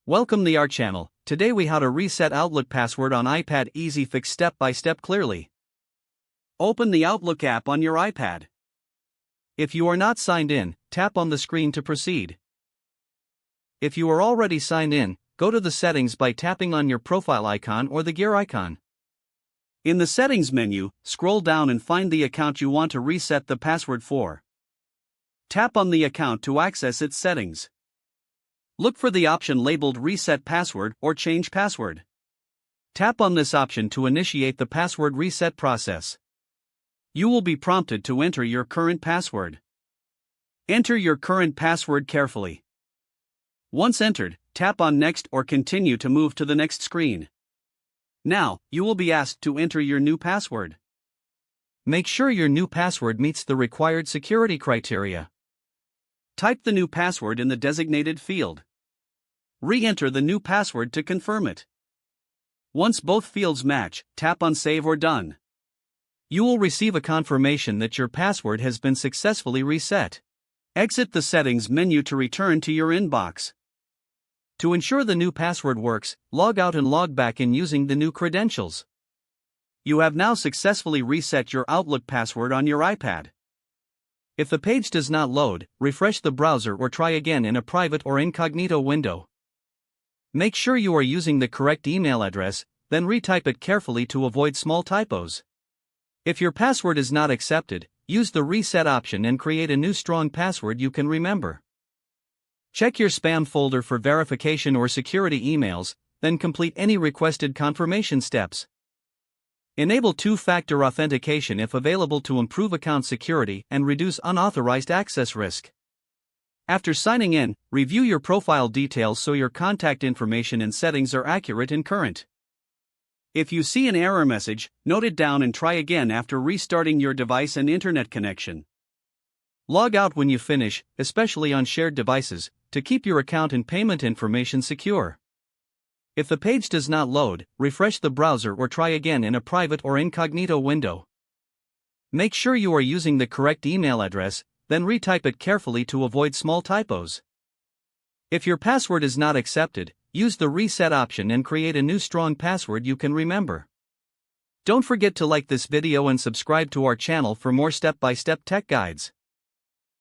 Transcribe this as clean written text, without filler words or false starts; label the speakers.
Speaker 1: Welcome to our channel. Today we how to reset Outlook password on iPad. Easy fix step by step clearly. Open the Outlook app on your iPad. If you are not signed in, tap on the screen to proceed. If you are already signed in, go to the settings by tapping on your profile icon or the gear icon. In the settings menu, scroll down and find the account you want to reset the password for. Tap on the account to access its settings. Look for the option labeled Reset Password or Change Password. Tap on this option to initiate the password reset process. You will be prompted to enter your current password. Enter your current password carefully. Once entered, tap on Next or Continue to move to the next screen. Now, you will be asked to enter your new password. Make sure your new password meets the required security criteria. Type the new password in the designated field. Re-enter the new password to confirm it. Once both fields match, tap on Save or Done. You will receive a confirmation that your password has been successfully reset. Exit the settings menu to return to your inbox. To ensure the new password works, log out and log back in using the new credentials. You have now successfully reset your Outlook password on your iPad. If the page does not load, refresh the browser or try again in a private or incognito window. Make sure you are using the correct email address, then retype it carefully to avoid small typos. If your password is not accepted, use the reset option and create a new strong password you can remember. Check your spam folder for verification or security emails, then complete any requested confirmation steps. Enable two-factor authentication if available to improve account security and reduce unauthorized access risk. After signing in, review your profile details so your contact information and settings are accurate and current. If you see an error message, note it down and try again after restarting your device and internet connection. Log out when you finish, especially on shared devices, to keep your account and payment information secure. If the page does not load, refresh the browser or try again in a private or incognito window. Make sure you are using the correct email address, then retype it carefully to avoid small typos. If your password is not accepted, use the reset option and create a new strong password you can remember. Don't forget to like this video and subscribe to our channel for more step-by-step tech guides.